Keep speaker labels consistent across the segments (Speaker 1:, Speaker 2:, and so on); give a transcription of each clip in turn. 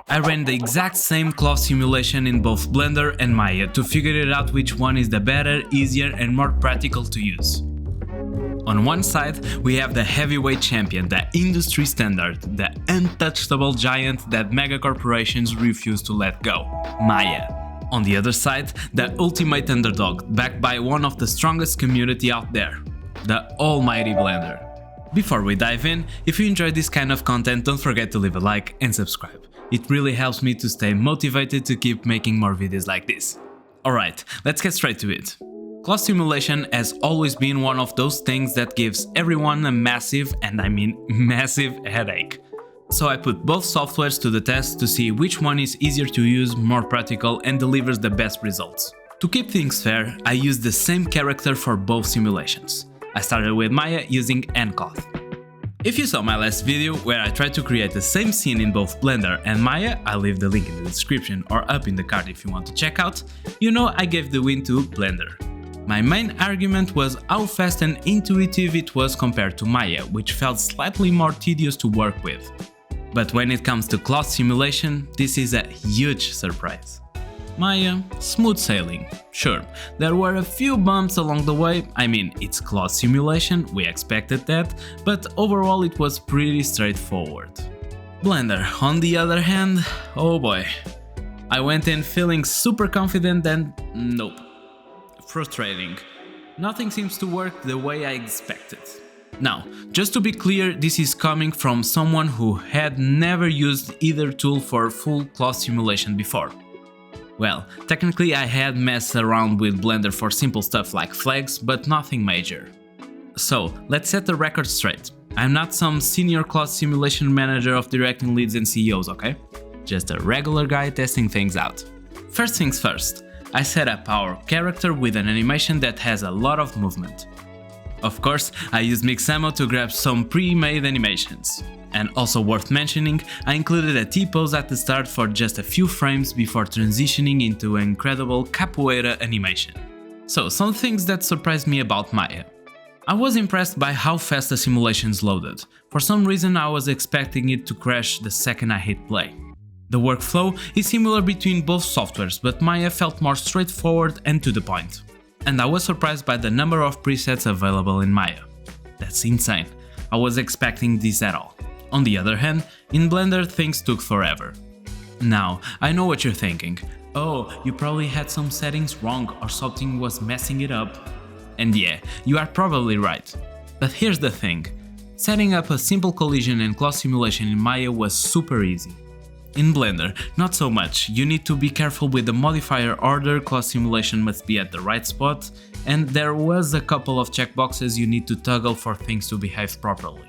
Speaker 1: I ran the exact same cloth simulation in both Blender and Maya to figure it out which one is the better, easier and more practical to use. On one side, we have the heavyweight champion, the industry standard, the untouchable giant that mega corporations refuse to let go, Maya. On the other side, the ultimate underdog, backed by one of the strongest community out there, the almighty Blender. Before we dive in, if you enjoy this kind of content, don't forget to leave a like and subscribe. It really helps me to stay motivated to keep making more videos like this. Alright, let's get straight to it. Cloth simulation has always been one of those things that gives everyone a massive, and I mean massive, headache. So I put both softwares to the test to see which one is easier to use, more practical and delivers the best results. To keep things fair, I used the same character for both simulations. I started with Maya using Ncloth. If you saw my last video where I tried to create the same scene in both Blender and Maya, I'll leave the link in the description or up in the card if you want to check out, you know I gave the win to Blender. My main argument was how fast and intuitive it was compared to Maya, which felt slightly more tedious to work with. But when it comes to cloth simulation, this is a huge surprise. Maya, smooth sailing. Sure, there were a few bumps along the way, I mean, it's cloth simulation, we expected that, but overall it was pretty straightforward. Blender, on the other hand, oh boy. I went in feeling super confident and nope. Frustrating. Nothing seems to work the way I expected. Now, just to be clear, this is coming from someone who had never used either tool for full cloth simulation before. Well, technically I had messed around with Blender for simple stuff like flags, but nothing major. So, let's set the record straight. I'm not some senior cloth simulation manager of directing leads and CEOs, okay? Just a regular guy testing things out. First things first, I set up our character with an animation that has a lot of movement. Of course, I used Mixamo to grab some pre-made animations. And also worth mentioning, I included a T-pose at the start for just a few frames before transitioning into an incredible capoeira animation. So, some things that surprised me about Maya. I was impressed by how fast the simulations loaded. For some reason I was expecting it to crash the second I hit play. The workflow is similar between both softwares, but Maya felt more straightforward and to the point. And I was surprised by the number of presets available in Maya. That's insane. I was expecting this at all. On the other hand, in Blender things took forever. Now, I know what you're thinking. Oh, you probably had some settings wrong or something was messing it up. And yeah, you are probably right. But here's the thing. Setting up a simple collision and cloth simulation in Maya was super easy. In Blender, not so much. You need to be careful with the modifier order, cloth simulation must be at the right spot, and there was a couple of checkboxes you need to toggle for things to behave properly.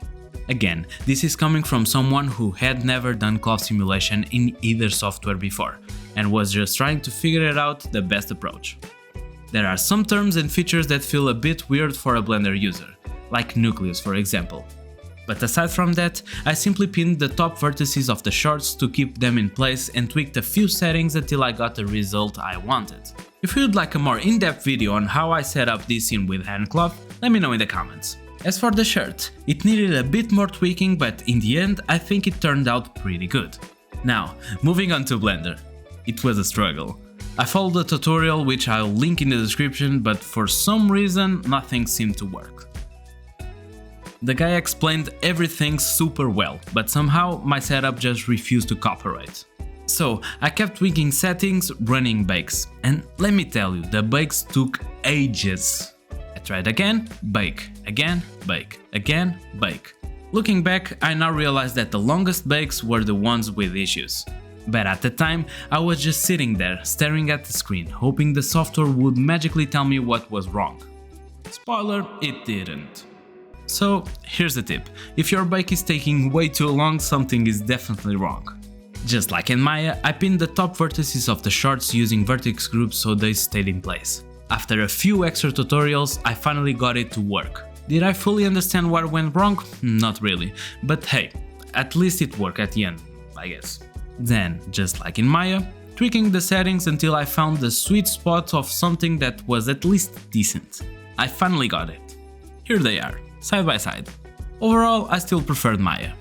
Speaker 1: Again, this is coming from someone who had never done cloth simulation in either software before, and was just trying to figure it out the best approach. There are some terms and features that feel a bit weird for a Blender user, like nucleus for example. But aside from that, I simply pinned the top vertices of the shorts to keep them in place and tweaked a few settings until I got the result I wanted. If you'd like a more in-depth video on how I set up this scene with Ncloth, let me know in the comments. As for the shirt, it needed a bit more tweaking, but in the end I think it turned out pretty good. Now, moving on to Blender. It was a struggle. I followed a tutorial which I'll link in the description, but for some reason nothing seemed to work. The guy explained everything super well, but somehow my setup just refused to cooperate. So I kept tweaking settings, running bakes, and let me tell you, the bakes took ages. I tried again, bake, again, bake, again, bake. Looking back, I now realize that the longest bakes were the ones with issues. But at the time, I was just sitting there, staring at the screen, hoping the software would magically tell me what was wrong. Spoiler, it didn't. So, here's the tip. If your bake is taking way too long, something is definitely wrong. Just like in Maya, I pinned the top vertices of the shorts using vertex groups so they stayed in place. After a few extra tutorials, I finally got it to work. Did I fully understand what went wrong? Not really, but hey, at least it worked at the end, I guess. Then, just like in Maya, tweaking the settings until I found the sweet spot of something that was at least decent. I finally got it. Here they are, side by side. Overall, I still preferred Maya.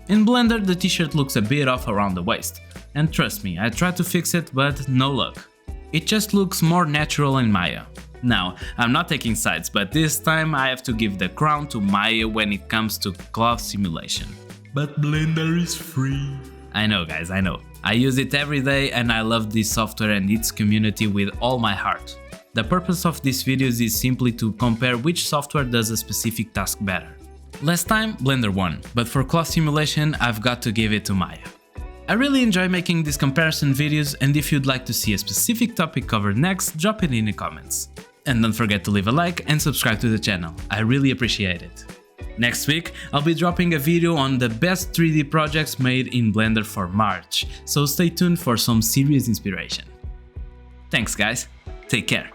Speaker 1: In Blender the t-shirt looks a bit off around the waist, and trust me, I tried to fix it but no luck. It just looks more natural in Maya. Now, I'm not taking sides, but this time I have to give the crown to Maya when it comes to cloth simulation. But Blender is free. I know guys, I know. I use it every day and I love this software and its community with all my heart. The purpose of these videos is simply to compare which software does a specific task better. Last time, Blender won, but for cloth simulation I've got to give it to Maya. I really enjoy making these comparison videos, and if you'd like to see a specific topic covered next, drop it in the comments. And don't forget to leave a like and subscribe to the channel, I really appreciate it. Next week, I'll be dropping a video on the best 3D projects made in Blender for March, so stay tuned for some serious inspiration. Thanks guys, take care.